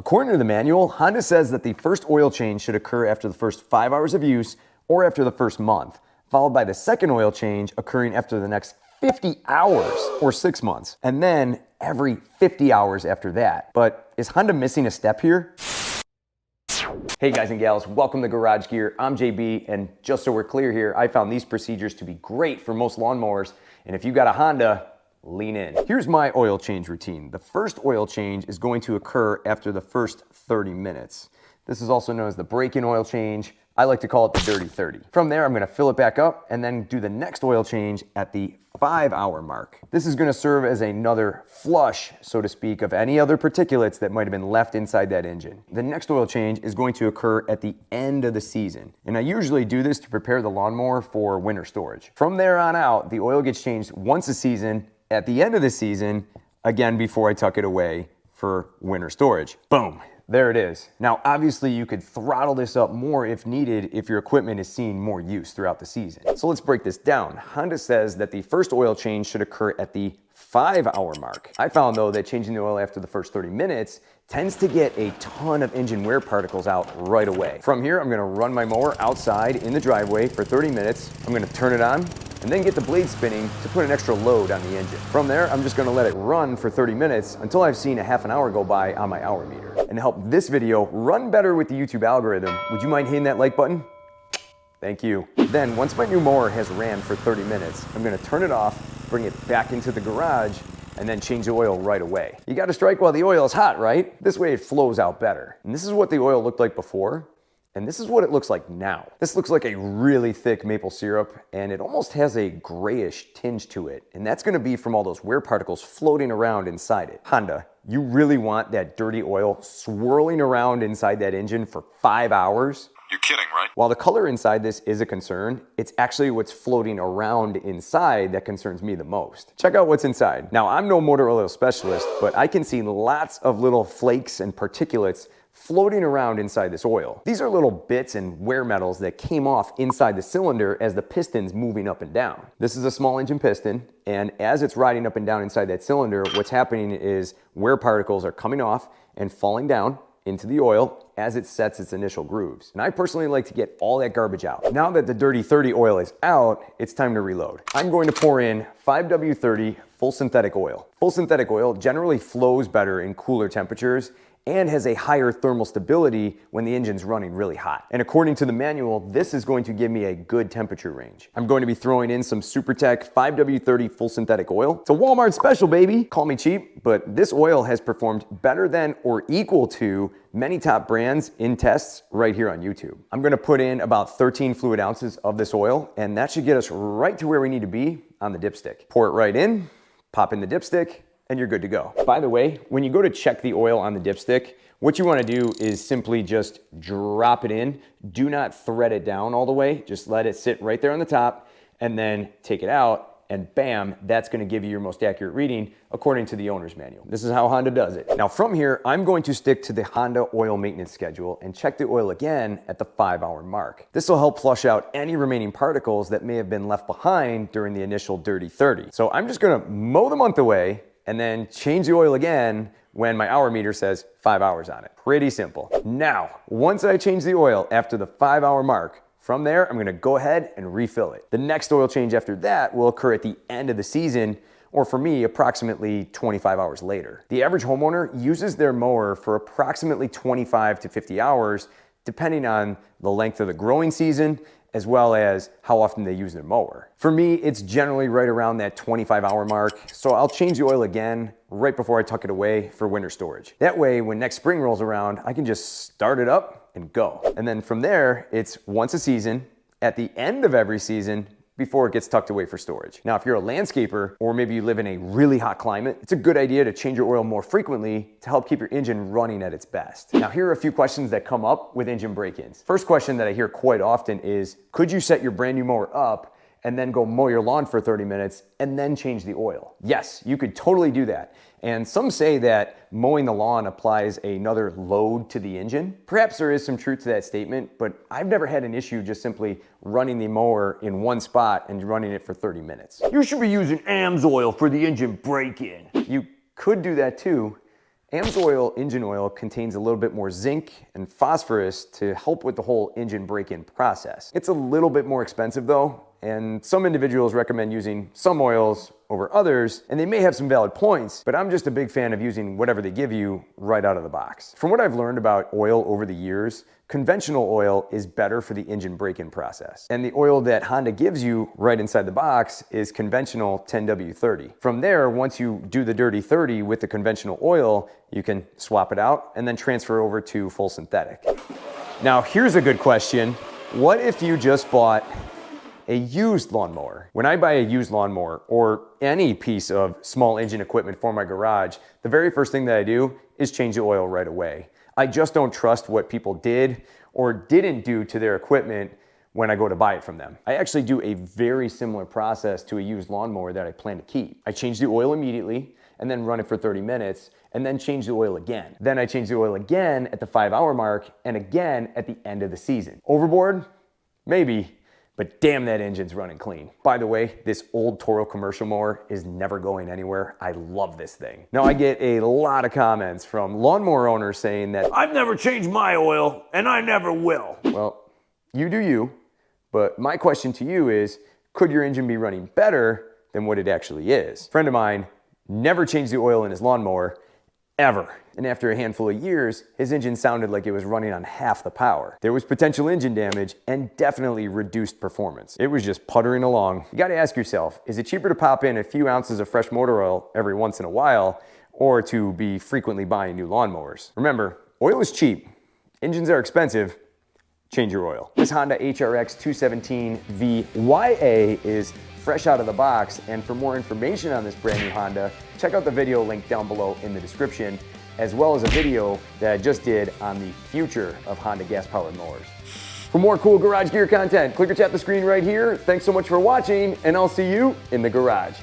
According to the manual, Honda says that the first oil change should occur after the first 5 hours of use or after the first month, followed by the second oil change occurring after the next 50 hours or 6 months, and then every 50 hours after that. But is Honda missing a step here? Hey guys and gals, welcome to Garage Gear. I'm JB, and just so we're clear here, I found these procedures to be great for most lawnmowers, and if you got a Honda, lean in. Here's my oil change routine. The first oil change is going to occur after the first 30 minutes. This is also known as the break-in oil change. I like to call it the dirty 30. From there, I'm gonna fill it back up and then do the next oil change at the 5-hour mark. This is gonna serve as another flush, so to speak, of any other particulates that might have been left inside that engine. The next oil change is going to occur at the end of the season. And I usually do this to prepare the lawnmower for winter storage. From there on out, the oil gets changed once a season, at the end of the season, again before I tuck it away for winter storage. Boom. There it is. Now, obviously you could throttle this up more if needed if your equipment is seeing more use throughout the season. So let's break this down. Honda says that the first oil change should occur at the 5-hour mark. I found though that changing the oil after the first 30 minutes tends to get a ton of engine wear particles out right away. From here, I'm gonna run my mower outside in the driveway for 30 minutes. I'm gonna turn it on and then get the blade spinning to put an extra load on the engine. From there, I'm just gonna let it run for 30 minutes until I've seen a half an hour go by on my hour meter. And to help this video run better with the YouTube algorithm, would you mind hitting that like button? Thank you. Then, once my new mower has ran for 30 minutes, I'm gonna turn it off, bring it back into the garage, and then change the oil right away. You gotta strike while the oil is hot, right? This way it flows out better. And this is what the oil looked like before, and this is what it looks like now. This looks like a really thick maple syrup, and it almost has a grayish tinge to it. And that's gonna be from all those wear particles floating around inside it. Honda, you really want that dirty oil swirling around inside that engine for 5 hours? You're kidding, right? While the color inside this is a concern, it's actually what's floating around inside that concerns me the most. Check out what's inside. Now, I'm no motor oil specialist, but I can see lots of little flakes and particulates floating around inside this oil. These are little bits and wear metals that came off inside the cylinder as the piston's moving up and down. This is a small engine piston, and as it's riding up and down inside that cylinder, what's happening is wear particles are coming off and falling down into the oil as it sets its initial grooves. And I personally like to get all that garbage out. Now that the dirty 30 oil is out, it's time to reload. I'm going to pour in 5W30 full synthetic oil. Full synthetic oil generally flows better in cooler temperatures and has a higher thermal stability when the engine's running really hot. And according to the manual, this is going to give me a good temperature range. I'm going to be throwing in some SuperTech 5W30 full synthetic oil. It's a Walmart special, baby. Call me cheap, but this oil has performed better than or equal to many top brands in tests right here on YouTube. I'm gonna put in about 13 fluid ounces of this oil, and that should get us right to where we need to be on the dipstick. Pour it right in, pop in the dipstick, and you're good to go. By the way, when you go to check the oil on the dipstick, what you wanna do is simply just drop it in. Do not thread it down all the way. Just let it sit right there on the top and then take it out, and bam, that's gonna give you your most accurate reading according to the owner's manual. This is how Honda does it. Now from here, I'm going to stick to the Honda oil maintenance schedule and check the oil again at the 5-hour mark. This will help flush out any remaining particles that may have been left behind during the initial dirty 30. So I'm just gonna mow the month away and then change the oil again when my hour meter says 5 hours on it. Pretty simple. Now, once I change the oil after the 5-hour mark, from there, I'm gonna go ahead and refill it. The next oil change after that will occur at the end of the season, or for me, approximately 25 hours later. The average homeowner uses their mower for approximately 25 to 50 hours, depending on the length of the growing season, as well as how often they use their mower. For me, it's generally right around that 25-hour mark, so I'll change the oil again right before I tuck it away for winter storage. That way, when next spring rolls around, I can just start it up and go. And then from there, it's once a season, at the end of every season, before it gets tucked away for storage. Now, if you're a landscaper, or maybe you live in a really hot climate, it's a good idea to change your oil more frequently to help keep your engine running at its best. Now, here are a few questions that come up with engine break-ins. First question that I hear quite often is, could you set your brand new mower up and then go mow your lawn for 30 minutes and then change the oil? Yes, you could totally do that. And some say that mowing the lawn applies another load to the engine. Perhaps there is some truth to that statement, but I've never had an issue just simply running the mower in one spot and running it for 30 minutes. You should be using AMS oil for the engine break-in. You could do that too, AMSOIL engine oil contains a little bit more zinc and phosphorus to help with the whole engine break-in process. It's a little bit more expensive though, and some individuals recommend using some oils over others, and they may have some valid points, but I'm just a big fan of using whatever they give you right out of the box. From what I've learned about oil over the years, conventional oil is better for the engine break-in process. And the oil that Honda gives you right inside the box is conventional 10W30. From there, once you do the dirty 30 with the conventional oil, you can swap it out and then transfer over to full synthetic. Now, here's a good question. What if you just bought a used lawnmower? When I buy a used lawnmower or any piece of small engine equipment for my garage, the very first thing that I do is change the oil right away. I just don't trust what people did or didn't do to their equipment when I go to buy it from them. I actually do a very similar process to a used lawnmower that I plan to keep. I change the oil immediately and then run it for 30 minutes and then change the oil again. Then I change the oil again at the 5-hour mark and again at the end of the season. Overboard? Maybe. But damn, that engine's running clean. By the way, this old Toro commercial mower is never going anywhere. I love this thing. Now, I get a lot of comments from lawnmower owners saying that I've never changed my oil and I never will. Well, you do you, but my question to you is, could your engine be running better than what it actually is? A friend of mine never changed the oil in his lawnmower, ever. And after a handful of years, his engine sounded like it was running on half the power. There was potential engine damage and definitely reduced performance. It was just puttering along. You gotta ask yourself, is it cheaper to pop in a few ounces of fresh motor oil every once in a while or to be frequently buying new lawnmowers? Remember, oil is cheap, engines are expensive, change your oil. This Honda HRX 217 VYA is fresh out of the box, and for more information on this brand new Honda, check out the video link down below in the description, as well as a video that I just did on the future of Honda gas-powered mowers. For more cool garage gear content, click or tap the screen right here. Thanks so much for watching, and I'll see you in the garage.